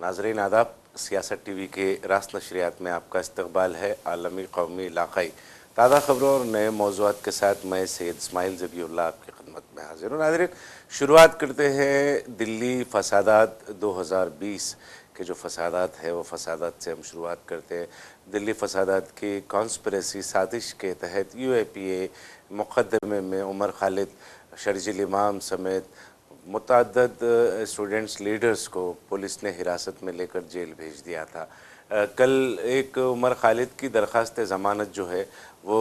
नाज़रीन आदाब, सियासत टीवी के रास्त नशरियात में आपका इस्तकबाल है। आलमी, कौमी, इलाक़ाई ताज़ा खबरों और नए मौज़ूआत के साथ मैं सैयद इस्माइल ज़बीउल्लाह आपकी खिदमत में हाज़िर हूँ। नाज़रीन, शुरुआत करते हैं दिल्ली फसादात 2020 के जो फसादात है वो फसादात से हम शुरुआत करते हैं। दिल्ली फसादात की कॉन्स्पिरेसी साजिश के तहत UAPA मुक़दमे में उमर खालिद, शर्जील इमाम समेत मुतअद्दिद स्टूडेंट्स लीडर्स को पुलिस ने हिरासत में लेकर जेल भेज दिया था। कल एक उमर खालिद की दरख्वास्त ज़मानत जो है वो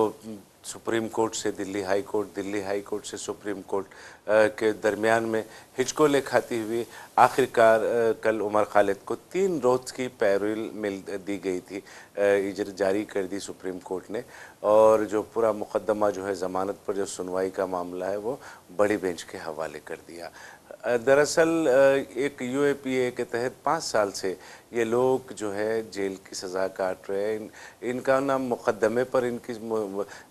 सुप्रीम कोर्ट से Delhi high court, Delhi high court से सुप्रीम कोर्ट के दरमियान में हिचकोले खाती हुई आखिरकार कल उमर खालिद को 3 रोज़ की पैरोल मिल दी गई थी, इजर जारी कर दी सुप्रीम कोर्ट ने। और जो पूरा मुकदमा जो है ज़मानत पर जो सुनवाई का मामला है वो बड़ी बेंच के हवाले कर दिया। दरअसल एक UAPA के तहत 5 साल से ये लोग जो है जेल की सज़ा काट रहे हैं। इनका ना मुकदमे पर इनकी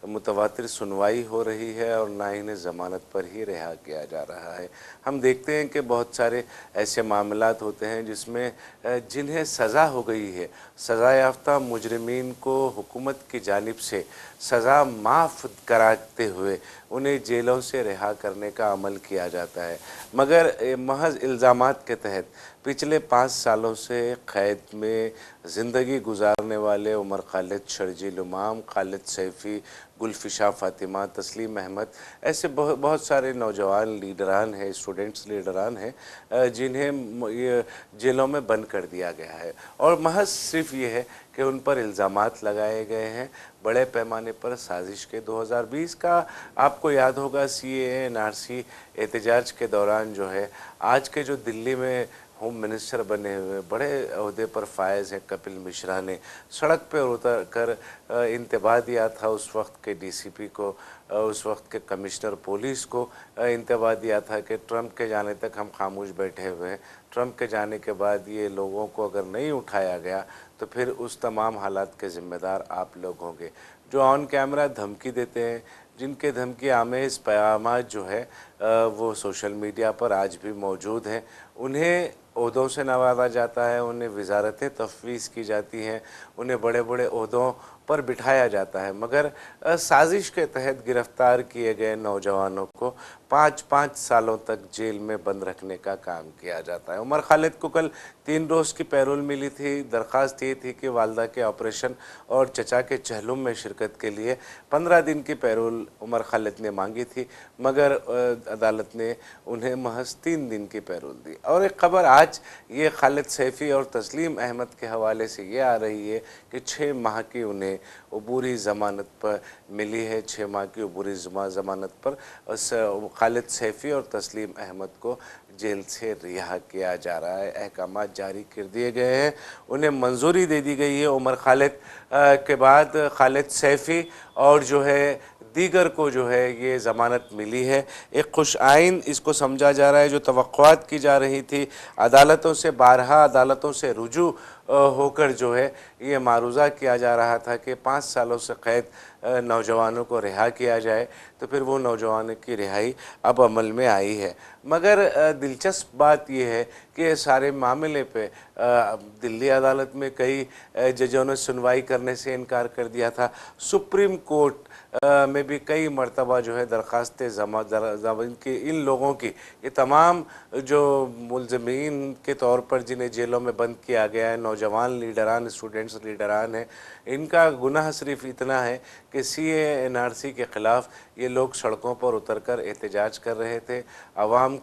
मुतवातिर सुनवाई हो रही है और ना इन्हें ज़मानत पर ही रिहा किया जा रहा है। हम देखते हैं कि बहुत सारे ऐसे मामलात होते हैं जिसमें जिन्हें सज़ा हो गई है, सज़ा याफ्ता मुजरिमीन को हुकूमत की जानिब से सज़ा माफ़ कराते हुए उन्हें जेलों से रिहा करने का अमल किया जाता है, मगर महज इल्ज़ामात के तहत पिछले 5 सालों से क़ैद में ज़िंदगी गुजारने वाले उमर खालिद, शर्जील इमाम, खालिद सैफ़ी, गुलफिशा फ़ातिमा, तस्लीम अहमद, ऐसे बहुत सारे नौजवान लीडरान हैं, स्टूडेंट्स लीडरान हैं जिन्हें ये जेलों में बंद कर दिया गया है। और महज सिर्फ ये है कि उन पर इल्ज़ामात लगाए गए हैं बड़े पैमाने पर साजिश के। 2020 का आपको याद होगा CAA NRC एहतजाज के दौरान जो है आज के जो दिल्ली में होम मिनिस्टर बने हुए बड़े अहदे पर फायज़ हैं कपिल मिश्रा ने सड़क पर उतर कर इंतबाह दिया था उस वक्त के DCP को, उस वक्त के कमिश्नर पुलिस को इंतबाह दिया था कि ट्रंप के जाने तक हम खामोश बैठे हुए हैं। ट्रंप के जाने के बाद ये लोगों को अगर नहीं उठाया गया तो फिर उस तमाम हालात के ज़िम्मेदार आप लोग होंगे। जो ऑन कैमरा धमकी देते हैं, जिनके धमकी आमेज़ पैगामात जो है वो सोशल मीडिया पर आज भी मौजूद हैं, उन्हें ओहदों से नवाजा जाता है, उन्हें वज़ारतें तफ़वीज़ की जाती हैं, उन्हें बड़े बड़े ओहदों पर बिठाया जाता है, मगर साजिश के तहत गिरफ़्तार किए गए नौजवानों को 5-5 सालों तक जेल में बंद रखने का काम किया जाता है। उमर खालिद को कल 3 रोज़ की पैरोल मिली थी। दरख्वास्त ये थी कि वालदा के ऑपरेशन और चचा के चहलुम में शिरकत के लिए 15 दिन की पैरोल उमर खालिद ने मांगी थी, मगर अदालत ने उन्हें महज 3 दिन की पैरोल दी। और एक ख़बर आज ये खालिद सैफ़ी और तस्लीम अहमद के हवाले से ये आ रही है कि 6 माह की उन्हें अबूरी ज़मानत पर मिली है। 6 माह की अबूरी ज़मानत पर खालिद सैफ़ी और तस्लीम अहमद को जेल से रिहा किया जा रहा है। अहकामात जारी कर दिए गए हैं, उन्हें मंजूरी दे दी गई है। उमर खालिद के बाद खालिद सैफ़ी और जो है दीगर को जो है ये ज़मानत मिली है। एक खुश आइन इसको समझा जा रहा है। जो तवक्कुआत की जा रही थी अदालतों से, बारहा अदालतों से रुजू होकर जो है ये मारूज़ा किया जा रहा था कि 5 सालों से क़ैद नौजवानों को रिहा किया जाए, तो फिर वो नौजवानों की रिहाई अब अमल में आई है। मगर दिलचस्प बात यह है कि सारे मामले पे दिल्ली अदालत में कई जजों ने सुनवाई करने से इनकार कर दिया था। सुप्रीम कोर्ट में भी कई मरतबा जो है दरख्वास्तें की इन लोगों की, ये तमाम जो मुलज़मीन के तौर पर जिन्हें जेलों में बंद किया गया है, नौजवान लीडरान, स्टूडेंट्स लीडरान हैं, इनका गुनाह सिर्फ इतना है कि CAA NRC के ख़िलाफ़ ये लोग सड़कों पर उतरकर एहतजाज कर रहे थे, आवाम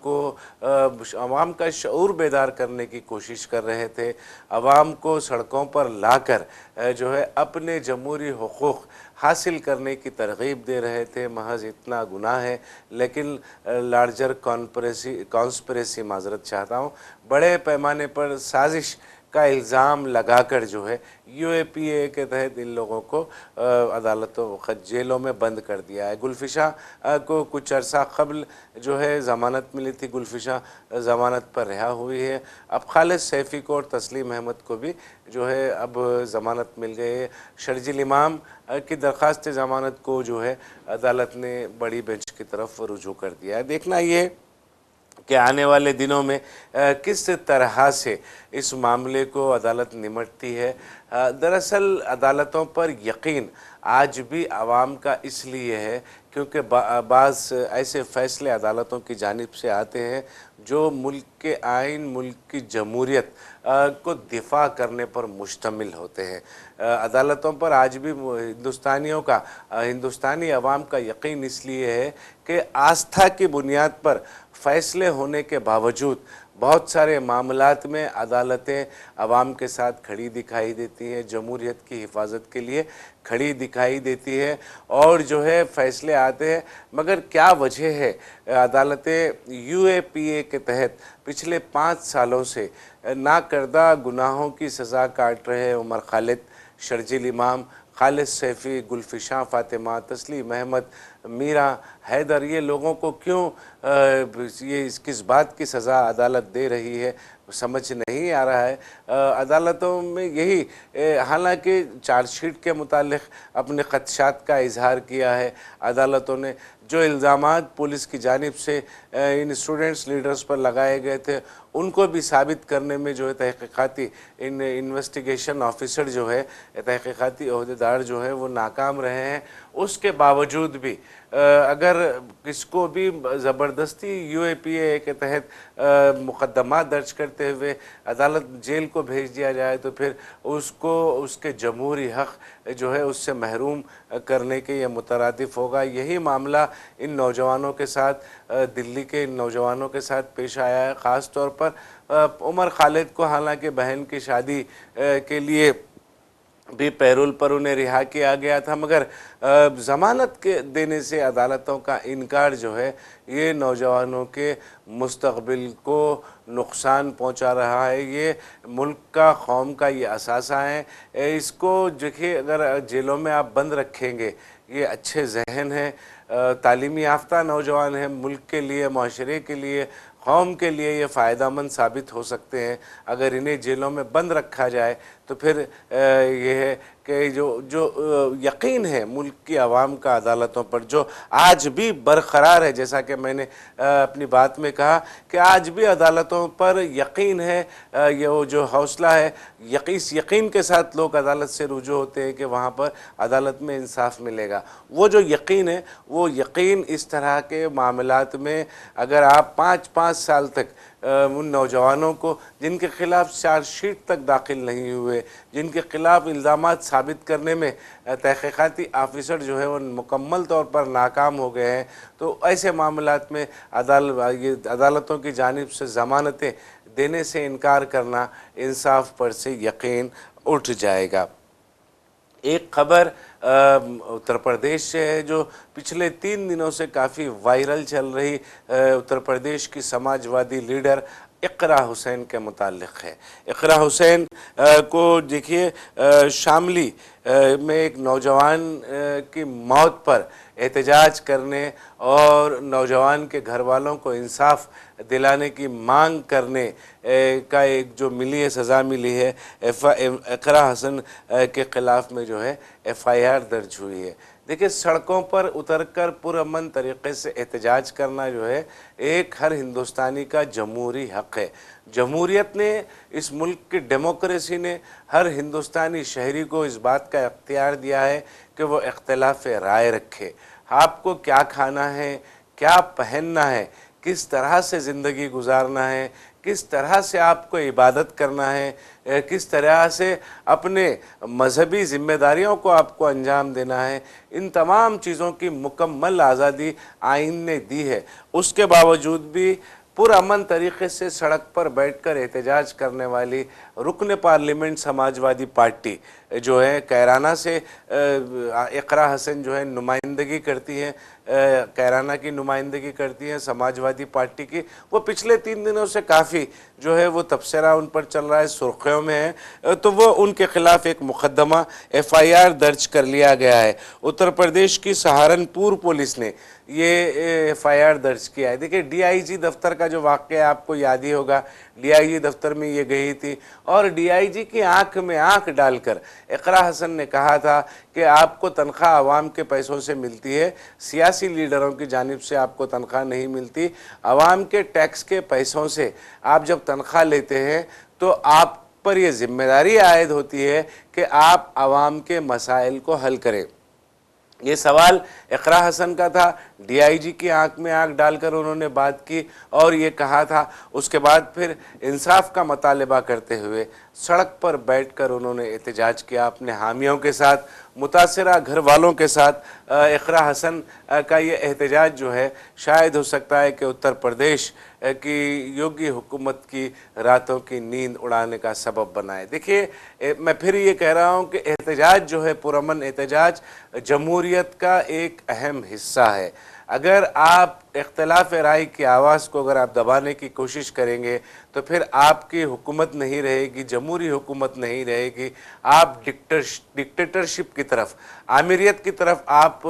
का शऊर बेदार करने की कोशिश कर रहे थे, आवाम को सड़कों पर लाकर जो है अपने जमहूरी हुकूक़ हासिल करने की तरग़ीब दे रहे थे। महज इतना गुनाह है, लेकिन लार्जर कॉन्स्पिरेसी माज़रत चाहता हूँ, बड़े पैमाने पर साजिश का इल्ज़ाम लगाकर जो है UAPA के तहत इन लोगों को अदालतों जेलों में बंद कर दिया है। गुलफिशा को कुछ अरसा क़ब्ल जो है ज़मानत मिली थी, गुलफिशा ज़मानत पर रिहा हुई है। अब खालिद सैफ़ी को और तस्लीम अहमद को भी जो है अब ज़मानत मिल गई है। शर्जील इमाम की दरख्वास्त ज़मानत को जो है अदालत ने बड़ी बेंच की तरफ रुजू कर दिया है। देखना ये कि आने वाले दिनों में किस तरह से इस मामले को अदालत निमटती है। दरअसल अदालतों पर यकीन आज भी आवाम का इसलिए है क्योंकि बाज़ ऐसे फ़ैसले अदालतों की जानिब से आते हैं जो मुल्क के आइन, मुल्क की जमहूरियत को दिफा करने पर मुश्तमिल होते हैं। अदालतों पर आज भी हिंदुस्तानियों का, हिंदुस्तानी अवाम का यकीन इसलिए है कि आस्था की बुनियाद पर फ़ैसले होने के बावजूद बहुत सारे मामलात में अदालतें अवाम के साथ खड़ी दिखाई देती हैं, जमहूरियत की हिफाजत के लिए खड़ी दिखाई देती है और जो है फ़ैसले आते हैं। मगर क्या वजह है अदालतें यूएपीए के तहत पिछले 5 सालों से नाकर्दा गुनाहों की सज़ा काट रहे उमर खालिद, शर्जील इमाम, खालिद सैफ़ी, गुलफिशां फ़ातिमा, तस्लीम अहमद, मीरा हैदर, ये लोगों को क्यों ये किस बात की सज़ा अदालत दे रही है समझ नहीं आ रहा है। अदालतों में यही, हालांकि चार्जशीट के मुतालिक अपने ख़दशात का इजहार किया है अदालतों ने, जो इल्ज़ामात पुलिस की जानिब से इन स्टूडेंट्स लीडर्स पर लगाए गए थे उनको भी साबित करने में जो है तहक़ीक़ाती इन्वेस्टिगेशन ऑफिसर जो है, तहक़ीक़ाती ओहदेदार जो है वो नाकाम रहे हैं। उसके बावजूद भी अगर किसको भी ज़बरदस्ती यूएपीए के तहत मुकदमा दर्ज करते हुए अदालत जेल को भेज दिया जाए तो फिर उसको उसके जमहूरी हक़ जो है उससे महरूम करने के ये मुतरादिफ होगा। यही मामला इन नौजवानों के साथ, दिल्ली के इन नौजवानों के साथ पेश आया है। ख़ास तौर पर उमर खालिद को हालांकि बहन की शादी के लिए भी पैरोल पर उन्हें रिहा किया गया था, मगर ज़मानत के देने से अदालतों का इनकार जो है ये नौजवानों के मुस्तक़बिल को नुकसान पहुंचा रहा है। ये मुल्क का, कौम का ये असासा है। इसको देखिए, अगर जेलों में आप बंद रखेंगे, ये अच्छे जहन हैं, तालीमी याफ्ता नौजवान हैं, मुल्क के लिए, माशरे के लिए, कौम के लिए ये फ़ायदामंद साबित हो सकते हैं। अगर इन्हें जेलों में बंद रखा जाए तो फिर ये है कि जो यकीन है मुल्क की आवाम का अदालतों पर, जो आज भी बरक़रार है, जैसा कि मैंने अपनी बात में कहा कि आज भी अदालतों पर यकीन है, ये वो जो हौसला है, यकीन के साथ लोग अदालत से रुजू होते हैं कि वहाँ पर अदालत में इंसाफ मिलेगा। वो जो यकीन है, वो यकीन इस तरह के मामलात में अगर आप 5-5 साल तक उन नौजवानों को जिनके ख़िलाफ़ चार्जशीट तक दाखिल नहीं हुए, जिनके ख़िलाफ़ इल्ज़ामात साबित करने में तहक़ीक़ाती ऑफिसर जो है वो मुकम्मल तौर पर नाकाम हो गए हैं, तो ऐसे मामलात में अदालतों की जानिब से ज़मानतें देने से इनकार करना, इंसाफ पर से यकीन उठ जाएगा। एक खबर उत्तर प्रदेश से है जो पिछले 3 दिनों से काफ़ी वायरल चल रही, उत्तर प्रदेश की समाजवादी लीडर इक़रा हुसैन के मुताल्लिक़ है। इक़रा हुसैन को देखिए, शामली में एक नौजवान की मौत पर एहतजाज करने और नौजवान के घर वालों को इंसाफ दिलाने की मांग करने का एक जो मिली है, सज़ा मिली है, इक़रा हुसैन के ख़िलाफ़ में जो है FIR दर्ज हुई है। देखिए, सड़कों पर उतरकर पुरअमन तरीक़े से एहतजाज करना जो है एक हर हिंदुस्तानी का जमहूरी हक़ है। जमहूरियत ने, इस मुल्क की डेमोक्रेसी ने हर हिंदुस्तानी शहरी को इस बात का इख्तियार दिया है कि वो इख्तिलाफ़ राय रखे। आपको क्या खाना है, क्या पहनना है, किस तरह से ज़िंदगी गुजारना है, किस तरह से आपको इबादत करना है, किस तरह से अपने मजहबी ज़िम्मेदारियों को आपको अंजाम देना है, इन तमाम चीज़ों की मुकम्मल आज़ादी आइन ने दी है। उसके बावजूद भी पुरअमन तरीक़े से सड़क पर बैठकर एहतजाज करने वाली रुकन पार्लियामेंट समाजवादी पार्टी जो है, कैराना से इक़रा हुसैन जो है नुमाइंदगी करती हैं, कैराना की नुमाइंदगी करती हैं समाजवादी पार्टी की। वो पिछले 3 दिनों से काफ़ी जो है वो तबसरा उन पर चल रहा है, सुर्खियों में है, तो वो उनके ख़िलाफ़ एक मुकदमा FIR दर्ज कर लिया गया है। उत्तर प्रदेश की सहारनपुर पुलिस ने ये FIR दर्ज किया है। देखिए, DIG दफ्तर का जो वाक़या आपको याद ही होगा, DIG दफ्तर में ये गई थी और DIG की आंख में आंख डालकर इक़रा हुसैन ने कहा था कि आपको तनख्वाह आवाम के पैसों से मिलती है, सियासी सियासी लीडरों की जानिब से आपको तनख्वाह नहीं मिलती। आवाम के टैक्स के पैसों से आप जब तनख्वाह लेते हैं तो आप पर यह जिम्मेदारी आयद होती है कि आप आवाम के मसाइल को हल करें। ये सवाल इकरा हसन का था, डीआईजी की आंख में आंख डालकर उन्होंने बात की और ये कहा था। उसके बाद फिर इंसाफ का मुतालबा करते हुए सड़क पर बैठकर उन्होंने एहतजाज किया अपने हामियों के साथ, मुतासरा घर वालों के साथ। इकरा हसन का ये एहतजाज जो है शायद हो सकता है कि उत्तर प्रदेश की योगी हुकूमत की रातों की नींद उड़ाने का सबब बनाए। देखिए, मैं फिर ये कह रहा हूँ कि एहतजाज जो है, पुरअमन एहतजाज जमहूरियत का एक अहम हिस्सा है। अगर आप इख्तलाफ राय की आवाज़ को अगर आप दबाने की कोशिश करेंगे तो फिर आपकी हुकूमत नहीं रहेगी, जमहूरी हुकूमत नहीं रहेगी। आप डिक्टेटरशिप की तरफ, आमिरियत की तरफ आप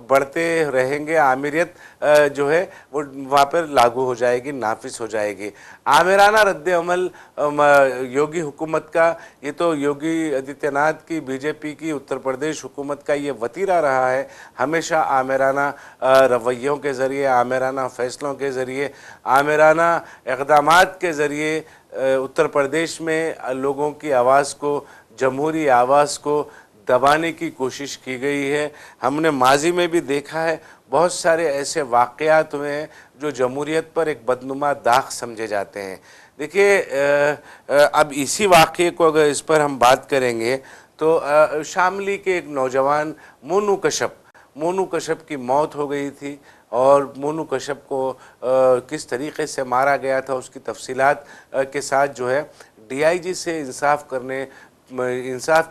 बढ़ते रहेंगे। आमिरियत जो है वो वहाँ पर लागू हो जाएगी, नाफिज हो जाएगी। आमिराना रद्द अमल योगी हुकूमत का, ये तो योगी आदित्यनाथ की, बीजेपी की, उत्तर प्रदेश हुकूमत का ये वतीरा रहा है। हमेशा आमिराना रवैयों के ज़रिए, आमिराना फ़ैसलों के ज़रिए, आमिराना इक़दामात के ज़रिए उत्तर प्रदेश में लोगों की आवाज़ को, जमहूरी आवाज़ को दबाने की कोशिश की गई है। हमने माजी में भी देखा है, बहुत सारे ऐसे वाक़यात हुए हैं जो जमहूरियत पर एक बदनुमा दाग समझे जाते हैं। देखिए, अब इसी वाक़े को अगर इस पर हम बात करेंगे तो शामली के एक नौजवान मोनू कश्यप की मौत हो गई थी और मोनू कश्यप को किस तरीक़े से मारा गया था उसकी तफसीलात के साथ जो है डीआईजी से इंसाफ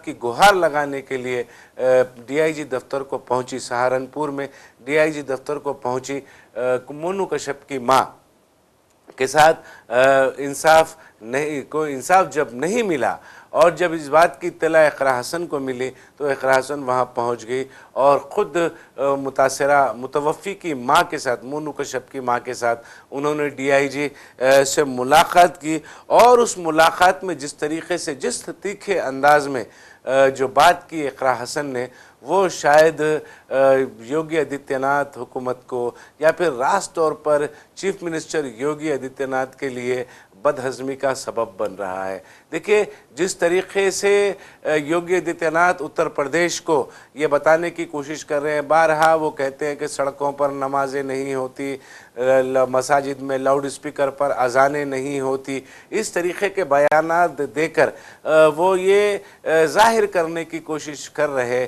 की गुहार लगाने के लिए डीआईजी दफ्तर को पहुंची। सहारनपुर में डीआईजी दफ्तर को पहुंची मोनू कश्यप की मां के साथ इंसाफ जब नहीं मिला और जब इस बात की इत्तला इकरा हसन को मिली तो इकरा हसन वहाँ पहुँच गई और ख़ुद मुतासरा मुतवफ़ी की माँ के साथ, मोनू कश्यप की माँ के साथ उन्होंने डीआईजी से मुलाकात की। और उस मुलाकात में जिस तरीक़े से, जिस तीखे अंदाज में जो बात की इकरा हसन ने, वो शायद योगी आदित्यनाथ हुकूमत को या फिर रास तौर पर चीफ मिनिस्टर योगी आदित्यनाथ के लिए बदहज़मी का सबब बन रहा है। देखिए, जिस तरीक़े से योगी आदित्यनाथ उत्तर प्रदेश को ये बताने की कोशिश कर रहे हैं, बारहा वो कहते हैं कि सड़कों पर नमाजें नहीं होती, मसाजिद में लाउड स्पीकर पर अजानें नहीं होती, इस तरीक़े के बयानात देकर वो ये ज़ाहिर करने की कोशिश कर रहे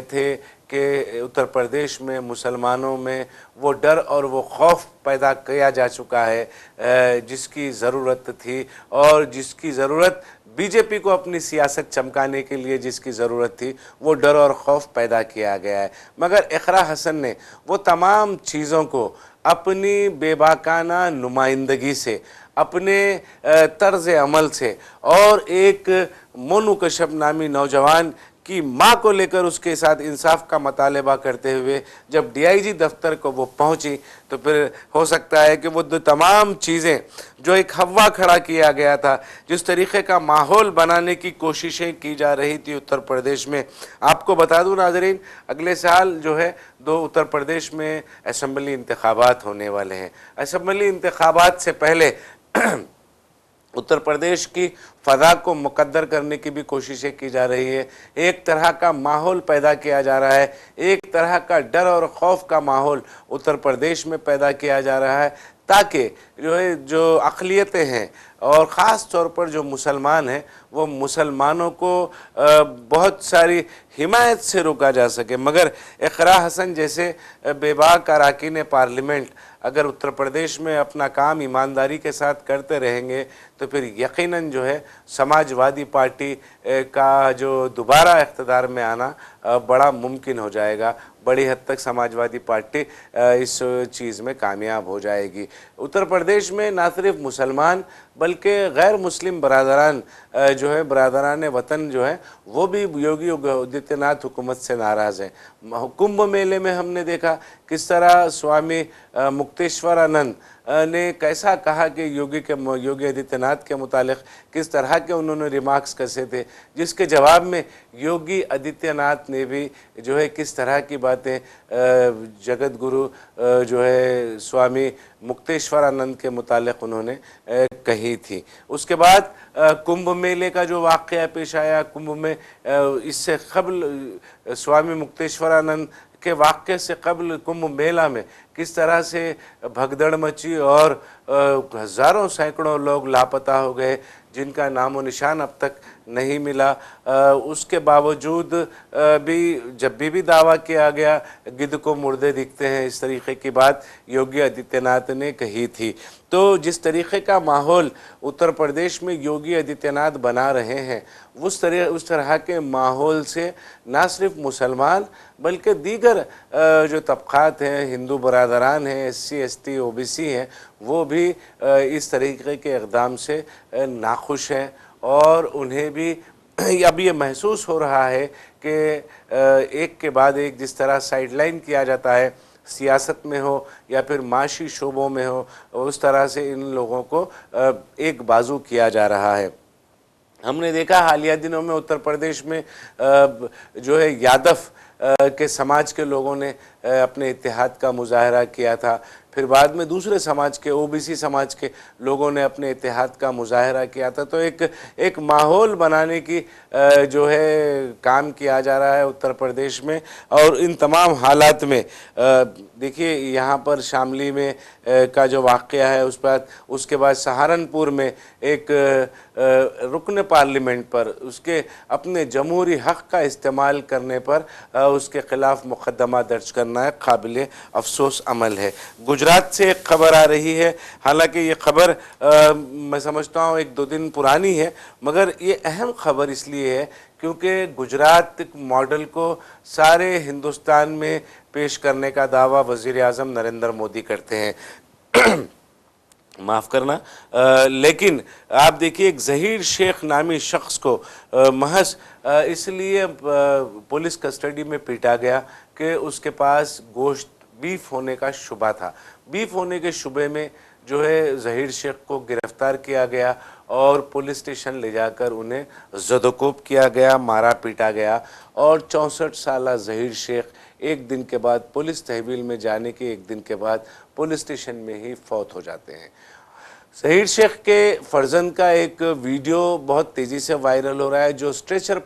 थे कि उत्तर प्रदेश में मुसलमानों में वो डर और वो खौफ पैदा किया जा चुका है जिसकी ज़रूरत थी और जिसकी ज़रूरत बीजेपी को अपनी सियासत चमकाने के लिए जिसकी ज़रूरत थी, वो डर और खौफ पैदा किया गया है। मगर इकरा हसन ने वो तमाम चीज़ों को अपनी बेबाकाना नुमाइंदगी से, अपने तर्ज़ अमल से और एक मोनू कश्यप नामी नौजवान की माँ को लेकर उसके साथ इंसाफ का मुतालबा करते हुए जब डीआईजी दफ्तर को वो पहुँची तो फिर हो सकता है कि वो तमाम चीज़ें जो एक हवा खड़ा किया गया था, जिस तरीक़े का माहौल बनाने की कोशिशें की जा रही थी उत्तर प्रदेश में। आपको बता दूं नाज़रीन, अगले साल जो है उत्तर प्रदेश में असम्बली इंतखाबात होने वाले हैं। असम्बली इंतखाबात से पहले उत्तर प्रदेश की फ़ज़ा को मुकद्दर करने की भी कोशिशें की जा रही है। एक तरह का माहौल पैदा किया जा रहा है, एक तरह का डर और खौफ का माहौल उत्तर प्रदेश में पैदा किया जा रहा है ताकि जो अक़लियतें हैं और ख़ास तौर पर जो मुसलमान हैं वो मुसलमानों को बहुत सारी हिमायत से रोका जा सके। मगर इकरा हसन जैसे बेबाक अरकान पार्लियामेंट अगर उत्तर प्रदेश में अपना काम ईमानदारी के साथ करते रहेंगे तो फिर यकीनन जो है समाजवादी पार्टी का जो दोबारा इक़्तिदार में आना बड़ा मुमकिन हो जाएगा। बड़ी हद तक समाजवादी पार्टी इस चीज़ में कामयाब हो जाएगी। उत्तर प्रदेश में ना सिर्फ मुसलमान बल्कि गैर मुस्लिम बरादरान जो है, बरादरान वतन जो है, वो भी योगी आदित्यनाथ हुकूमत से नाराज़ हैं। कुंभ मेले में हमने देखा किस तरह स्वामी मुक्तेश्वर आनंद ने कैसा कहा कि योगी आदित्यनाथ के मुतालिक किस तरह के उन्होंने रिमार्क्स कसे थे, जिसके जवाब में योगी आदित्यनाथ ने भी जो है किस तरह की बातें जगत गुरु जो है स्वामी मुक्तेश्वर आनंद के मुतालिक उन्होंने कही थी। उसके बाद कुंभ मेले का जो वाक़या पेश आया, कुंभ में इससे कबल स्वामी मुक्तेश्वरानंद के वाक़े से कबल कुंभ मेला में किस तरह से भगदड़ मची और हज़ारों सैकड़ों लोग लापता हो गए, जिनका नामो निशान अब तक नहीं मिला। उसके बावजूद भी जब भी दावा किया गया गिद्ध को मुर्दे दिखते हैं, इस तरीके की बात योगी आदित्यनाथ ने कही थी। तो जिस तरीके का माहौल उत्तर प्रदेश में योगी आदित्यनाथ बना रहे हैं, उस तरह के माहौल से ना सिर्फ मुसलमान बल्कि दीगर जो तबक़ात हैं, हिंदू बरादरान हैं, SC ST OBC हैं, वो भी इस तरीके के इक़दाम से नाखुश हैं और उन्हें भी अब ये महसूस हो रहा है कि एक के बाद एक जिस तरह साइडलाइन किया जाता है, सियासत में हो या फिर माशी शोबों में हो, उस तरह से इन लोगों को एक बाजू किया जा रहा है। हमने देखा हालिया दिनों में उत्तर प्रदेश में जो है यादव के समाज के लोगों ने अपने इत्तेहाद का मुजाहरा किया था, फिर बाद में दूसरे समाज के OBC समाज के लोगों ने अपने इत्तेहाद का मुजाहरा किया था। तो एक माहौल बनाने की जो है काम किया जा रहा है उत्तर प्रदेश में। और इन तमाम हालात में देखिए यहाँ पर शामली में का जो वाक़या है उसके बाद सहारनपुर में एक रुकन पार्लियामेंट पर उसके अपने जमहूरी हक़ का इस्तेमाल करने पर उसके ख़िलाफ़ मुक़दमा दर्ज करना एक काबिल अफसोस अमल है। गुजरात से एक खबर आ रही है, हालांकि ये खबर मैं समझता हूँ 1-2 दिन पुरानी है, मगर ये अहम खबर इसलिए है क्योंकि गुजरात मॉडल को सारे हिंदुस्तान में पेश करने का दावा वज़ीर आज़म नरेंद्र मोदी करते हैं। माफ़ करना, लेकिन आप देखिए एक ज़हीर शेख नामी शख्स को महज इसलिए पुलिस कस्टडी में पीटा गया कि उसके पास गोश्त बीफ होने का शुबा था। बीफ होने के शुबे में जो है ज़हीर शेख को गिरफ़्तार किया गया और पुलिस स्टेशन ले जाकर उन्हें ज़दोकोब किया गया, मारा पीटा गया और 64 साला ज़हीर शेख एक दिन के बाद पुलिस तहवील में जाने के एक दिन के बाद पुलिस स्टेशन में ही फौत हो जाते हैं। ज़हीर शेख के फर्जंद का एक वीडियो बहुत तेज़ी से वायरल हो रहा है, जो स्ट्रेचर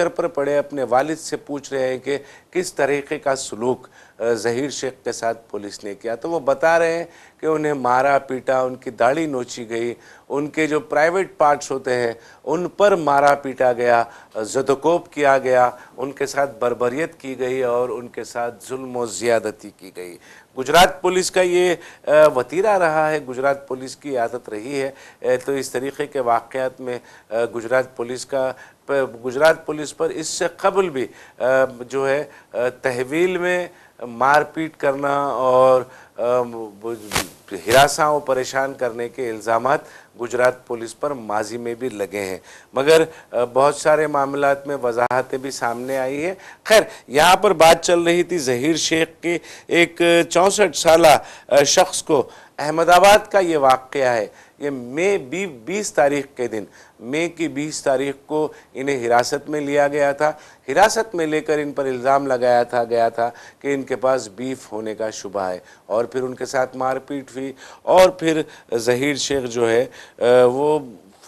पर पड़े अपने वालिद से पूछ रहे हैं कि किस तरीके का सलूक ज़हीर शेख के साथ पुलिस ने किया। तो वो बता रहे हैं कि उन्हें मारा पीटा, उनकी दाढ़ी नोची गई, उनके जो प्राइवेट पार्ट्स होते हैं उन पर मारा पीटा गया, ज़दोकोब किया गया, उनके साथ बर्बरियत की गई और उनके साथ जुल्म और ज़्यादती की गई। गुजरात पुलिस का ये वतीरा रहा है, गुजरात पुलिस की आदत रही है। तो इस तरीके के वाक़यात में गुजरात पुलिस पर इससे कबल भी जो है तहवील में मारपीट करना और हिरासां परेशान करने के इल्ज़ामात गुजरात पुलिस पर माजी में भी लगे हैं, मगर बहुत सारे मामलात में वजाहतें भी सामने आई है। खैर, यहाँ पर बात चल रही थी ज़हीर शेख के एक 64 साला शख्स को, अहमदाबाद का ये वाक़या है। ये मई 20 तारीख के दिन, मई की 20 तारीख को इन्हें हिरासत में लिया गया था। हिरासत में लेकर इन पर इल्ज़ाम लगाया गया था कि इनके पास बीफ होने का शुबा है और फिर उनके साथ मारपीट हुई और फिर ज़हीर शेख जो है वो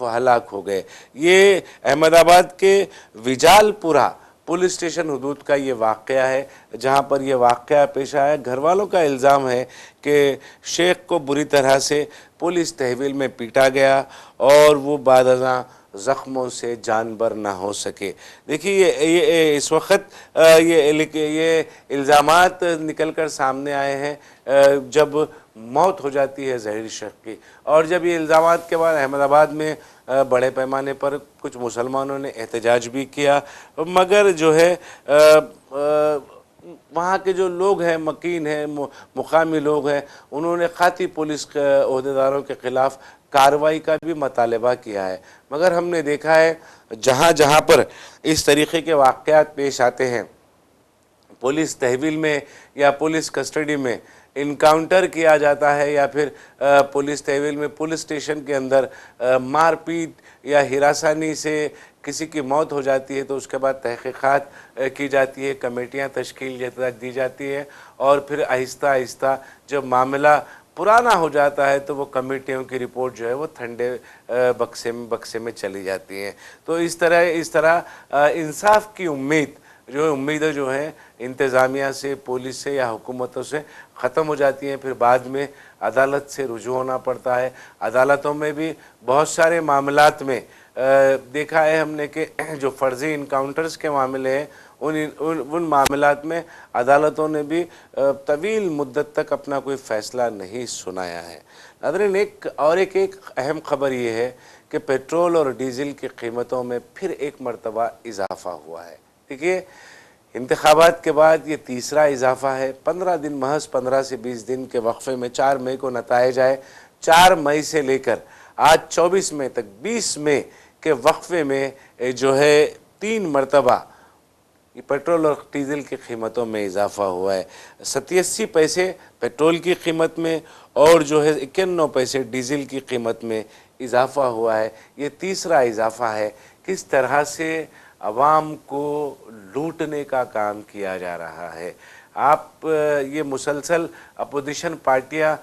हलाक हो गए। ये अहमदाबाद के विजालपुरा पुलिस स्टेशन हदूद का ये वाक़या है, जहाँ पर यह वाक़या पेश आया। घर वालों का इल्ज़ाम है कि शेख को बुरी तरह से पुलिस तहवील में पीटा गया और वो बादज़ां ज़ख्मों से जानबर ना हो सके। देखिए ये इस वक्त ये इल्ज़ामात निकल कर सामने आए हैं जब मौत हो जाती है ज़हीर शेख की, और जब ये इल्ज़ामात के बाद अहमदाबाद में बड़े पैमाने पर कुछ मुसलमानों ने एहतजाज भी किया, मगर जो है वहाँ के जो लोग हैं, मकीन हैं, मुकामी लोग हैं, उन्होंने खाती पुलिस के ओहदेदारों के ख़िलाफ़ कार्रवाई का भी मुतालबा किया है। मगर हमने देखा है जहाँ जहाँ पर इस तरीक़े के वाक़यात पेश आते हैं, पुलिस तहवील में या पुलिस कस्टडी में इनकाउंटर किया जाता है या फिर पुलिस तहवील में पुलिस स्टेशन के अंदर मारपीट या हिरासानी से किसी की मौत हो जाती है तो उसके बाद तहकीकात की जाती है, कमेटियां तश्कील दी जाती है और फिर आहिस्ता आहिस्ता जब मामला पुराना हो जाता है तो वो कमेटियों की रिपोर्ट जो है वो ठंडे बक्से में चली जाती है। तो इस तरह इंसाफ की उम्मीदें जो हैं इंतज़ामिया से, पुलिस से या हुकूमतों से ख़त्म हो जाती हैं। फिर बाद में अदालत से रुजू होना पड़ता है। अदालतों में भी बहुत सारे मामलात में देखा है हमने कि जो फ़र्ज़ी इनकाउंटर्स के मामले हैं उन मामलात में अदालतों ने भी तवील मुद्दत तक अपना कोई फ़ैसला नहीं सुनाया है। नाज़रीन, एक अहम ख़बर ये है कि पेट्रोल और डीज़ल की कीमतों में फिर एक मरतबा इजाफ़ा हुआ है। देखिए, इंतखाबात के बाद ये तीसरा इजाफ़ा है। 15 दिन, महज 15 से 20 दिन के वक्फे में 4 मई को नताइज आए। 4 मई से लेकर आज 24 मई तक 20 मई के वक्फे में जो है 3 मरतबा पेट्रोल और डीज़ल की कीमतों में इजाफ़ा हुआ है। 87 पैसे पेट्रोल की कीमत में और जो है 91 पैसे डीज़ल की कीमत में इजाफ़ा हुआ है। ये तीसरा इजाफ़ा है। किस तरह से अवाम को लूटने का काम किया जा रहा है। आप ये मुसलसल अपोजिशन पार्टियां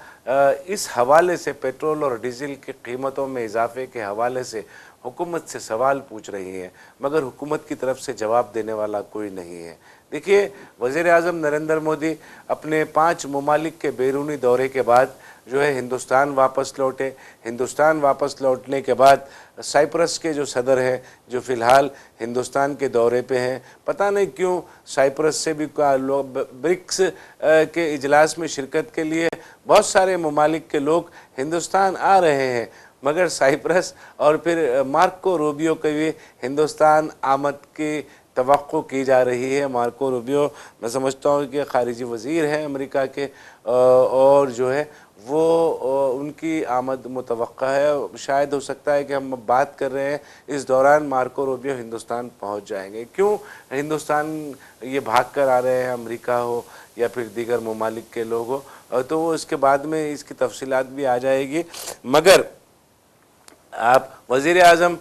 इस हवाले से, पेट्रोल और डीज़ल की कीमतों में इजाफे के हवाले से हुकूमत से सवाल पूछ रही हैं, मगर हुकूमत की तरफ से जवाब देने वाला कोई नहीं है। देखिए, वज़ीर आज़म नरेंद्र मोदी अपने 5 ममालिक के बैरूनी दौरे के बाद जो है हिंदुस्तान वापस लौटे। हिंदुस्तान वापस लौटने के बाद साइप्रस के जो सदर हैं, जो फ़िलहाल हिंदुस्तान के दौरे पे हैं, पता नहीं क्यों साइप्रस से भी लोग ब्रिक्स के इजलास में शिरकत के लिए बहुत सारे ममालिक के लोग हिंदुस्तान आ रहे हैं, मगर साइप्रस और फिर मार्को रूबियो के भी हिंदुस्तान आमद की तवक्को की जा रही है। मार्को रूबियो मैं समझता हूँ कि ख़ारिजी वज़ीर हैं अमेरिका के और जो है वो उनकी आमद मुतवक्का है। शायद हो सकता है कि हम बात कर रहे हैं इस दौरान मार्को रूबियो हिंदुस्तान पहुंच जाएंगे। क्यों हिंदुस्तान ये भाग कर आ रहे हैं, अमेरिका हो या फिर दीगर ममालिक के लोग हो, तो वो इसके बाद में इसकी तफसीलात भी आ जाएगी। मगर आप वज़ीर आज़म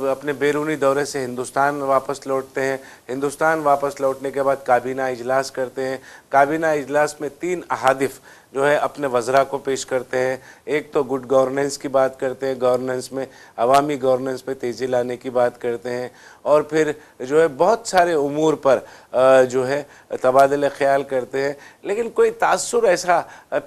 अपने बैरूनी दौरे से हिंदुस्तान वापस लौटते हैं। हिंदुस्तान वापस लौटने के बाद काबीना इजलास करते हैं। काबीना इजलास में 3 अहादिफ जो है अपने वज़रा को पेश करते हैं। एक तो गुड गवर्नेंस की बात करते हैं, गवर्नेंस में अवामी गवर्नेंस में तेज़ी लाने की बात करते हैं और फिर जो है बहुत सारे उमूर पर जो है तबादले ख्याल करते हैं। लेकिन कोई तासुर ऐसा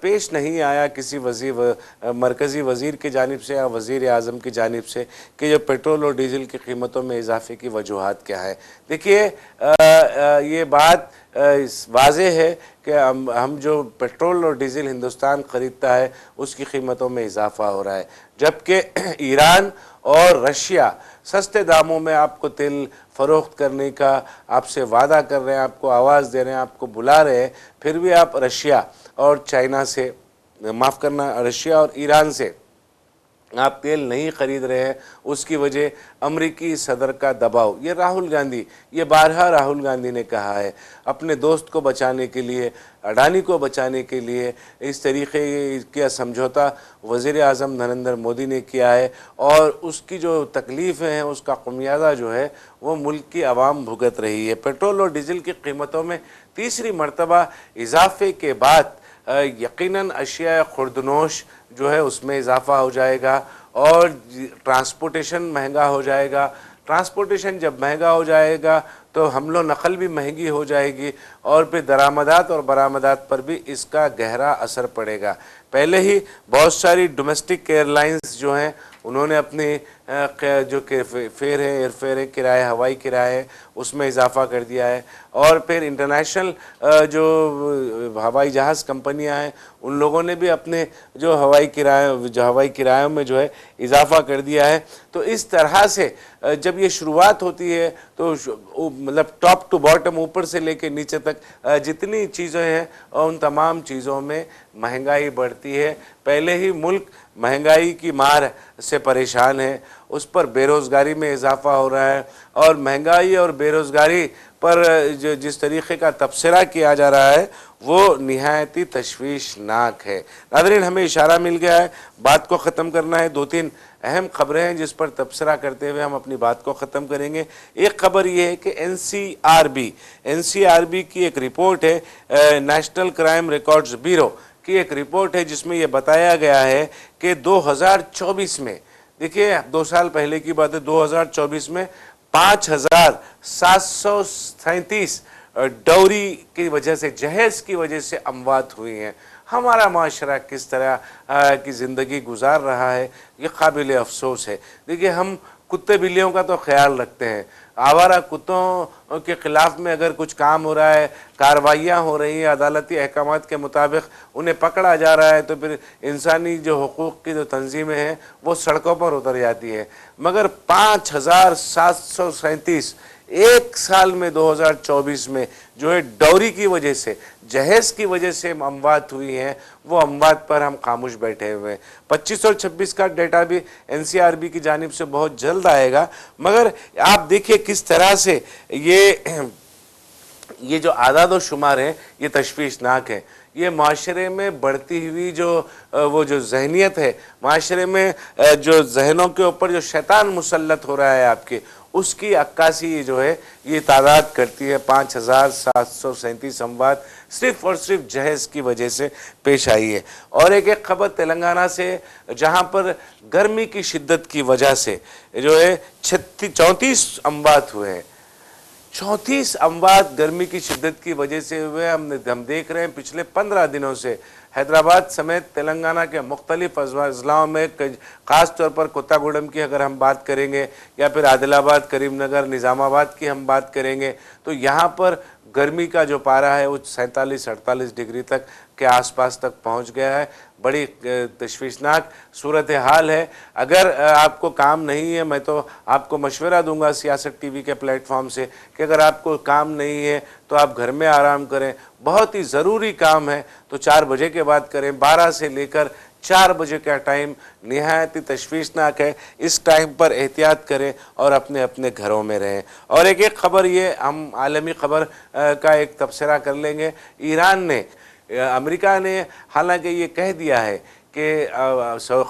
पेश नहीं आया किसी मरकज़ी वज़ीर की जानिब से या वज़ीर आज़म की जानिब से कि जो पेट्रोल और डीज़ल की कीमतों में इजाफे की वजूहात क्या है। देखिए, ये बात वाज़ेह है कि हम जो पेट्रोल और डीज़ल हिंदुस्तान ख़रीदता है उसकी कीमतों में इजाफ़ा हो रहा है, जबकि ईरान और रशिया सस्ते दामों में आपको तेल फ़रोख्त करने का आपसे वादा कर रहे हैं, आपको आवाज़ दे रहे हैं, आपको बुला रहे हैं, फिर भी आप रशिया और चाइना से, माफ़ करना, रशिया और ईरान से आप तेल नहीं ख़रीद रहे हैं। उसकी वजह अमरीकी सदर का दबाव। ये राहुल गांधी, ये बारहा राहुल गांधी ने कहा है, अपने दोस्त को बचाने के लिए, अडानी को बचाने के लिए इस तरीक़े का समझौता वज़ीर आज़म नरेंद्र मोदी ने किया है और उसकी जो तकलीफ़ें हैं उसका ख़मियाज़ा जो है वो मुल्क की आवाम भुगत रही है। पेट्रोल और डीज़ल की कीमतों में तीसरी मरतबा इजाफ़े के बाद यकीनन अशिया खुर्दनोश जो है उसमें इजाफ़ा हो जाएगा और ट्रांसपोर्टेशन महंगा हो जाएगा। ट्रांसपोर्टेशन जब महंगा हो जाएगा तो हमलो नकल भी महंगी हो जाएगी और फिर दरामदात और बरामदात पर भी इसका गहरा असर पड़ेगा। पहले ही बहुत सारी डोमेस्टिक एयरलाइंस जो हैं उन्होंने अपने जो फेयर है, एयरफेयर है, किराए, हवाई किराए, उसमें इजाफ़ा कर दिया है और फिर इंटरनेशनल जो हवाई जहाज़ कंपनियां हैं उन लोगों ने भी अपने जो हवाई किरायों में जो है इजाफ़ा कर दिया है। तो इस तरह से जब ये शुरुआत होती है तो मतलब टॉप टू बॉटम, ऊपर से लेकर नीचे तक जितनी चीज़ें हैं उन तमाम चीज़ों में महंगाई बढ़ती है। पहले ही मुल्क महंगाई की मार से परेशान है, उस पर बेरोज़गारी में इजाफ़ा हो रहा है और महंगाई और बेरोज़गारी पर जो जिस तरीक़े का तबसरा किया जा रहा है वो निहायती तशवीशनाक है। नाज़रीन, हमें इशारा मिल गया है, बात को ख़त्म करना है। दो तीन अहम खबरें हैं जिस पर तबसरा करते हुए हम अपनी बात को ख़त्म करेंगे। एक खबर ये है कि एनसीआरबी की एक रिपोर्ट है, नेशनल क्राइम रिकॉर्ड्स ब्यूरो की एक रिपोर्ट है, जिसमें यह बताया गया है कि 2024 में, देखिए 2 साल पहले की बात है, 2024 में 5,737 डौरी की वजह से, जहेज की वजह से अमवात हुई हैं। हमारा माशरा किस तरह की ज़िंदगी गुजार रहा है, ये काबिल अफसोस है। देखिए, हम कुत्ते बिल्लियों का तो ख्याल रखते हैं, आवारा कुत्तों के ख़िलाफ़ में अगर कुछ काम हो रहा है, कार्रवाइयाँ हो रही हैं, अदालती अहकामात के मुताबिक उन्हें पकड़ा जा रहा है, तो फिर इंसानी जो हुकूक़ की जो तंजीमें हैं वो सड़कों पर उतर जाती हैं। मगर 5,737 एक साल में 2024 में जो है डौरी की वजह से, जहेज की वजह से अमवात हुई हैं, वो अमवात पर हम खामोश बैठे हुए हैं। 25 और 26 का डेटा भी एनसीआरबी की जानिब से बहुत जल्द आएगा। मगर आप देखिए किस तरह से ये जो आदाद व शुमार हैं ये तशवीशनाक है। ये माशरे में बढ़ती हुई जो वो जो जहनीत है, माशरे में जो जहनों के ऊपर जो शैतान मुसल्लत हो रहा है आपके, उसकी अक्कासी जो है ये तादाद करती है। 5,737 अमवात सिर्फ और सिर्फ जहेज की वजह से पेश आई है। और एक खबर तेलंगाना से, जहाँ पर गर्मी की शिद्दत की वजह से जो है 34 अमवात हुए हैं। 34 अमवात गर्मी की शिद्दत की वजह से हुए। हम देख रहे हैं पिछले 15 दिनों से हैदराबाद समेत तेलंगाना के मुख्तलिफ अजलाओं में, ख़ास तौर पर कोत्तागुडम की अगर हम बात करेंगे, या फिर आदिलाबाद, करीमनगर, निज़ामाबाद की हम बात करेंगे, तो यहाँ पर गर्मी का जो पारा है वो 47-48 डिग्री तक के आसपास तक पहुँच गया है। बड़ी तशवीशनाक सूरत हाल है। अगर आपको काम नहीं है, मैं तो आपको मशवरा दूंगा सियासत टीवी के प्लेटफॉर्म से कि अगर आपको काम नहीं है तो आप घर में आराम करें। बहुत ही ज़रूरी काम है तो 4 बजे के बाद करें। 12 से लेकर 4 बजे का टाइम निहायत तशवीशनाक है। इस टाइम पर एहतियात करें और अपने अपने घरों में रहें। और एक खबर, ये हम आलमी खबर का एक तबसरा कर लेंगे। ईरान ने, अमेरिका ने हालांकि ये कह दिया है कि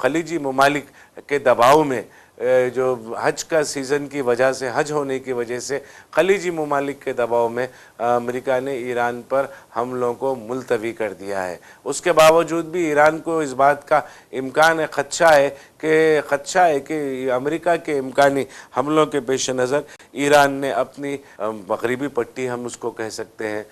खलीजी ममालिक के दबाव में, जो हज का सीज़न की वजह से, हज होने की वजह से खलीजी ममालिक के दबाव में अमेरिका ने ईरान पर हमलों को मुलतवी कर दिया है। उसके बावजूद भी ईरान को इस बात का इम्कान है, ख़दशा है कि अमेरिका के इम्कानी हमलों के पेश नज़र ईरान ने अपनी मगरिबी पट्टी, हम उसको कह सकते हैं,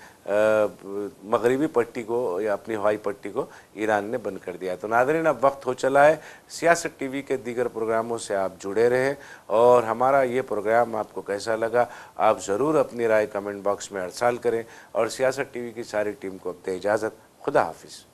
मगरिबी पट्टी को या अपनी हवाई पट्टी को ईरान ने बंद कर दिया है। तो नाज़रीन, अब वक्त हो चला है सियासत टीवी के दीगर प्रोग्रामों से आप जुड़े रहें। और हमारा ये प्रोग्राम आपको कैसा लगा, आप ज़रूर अपनी राय कमेंट बॉक्स में अरसाल करें। और सियासत टीवी की सारी टीम को अब दे इजाज़त। खुदा हाफिज़।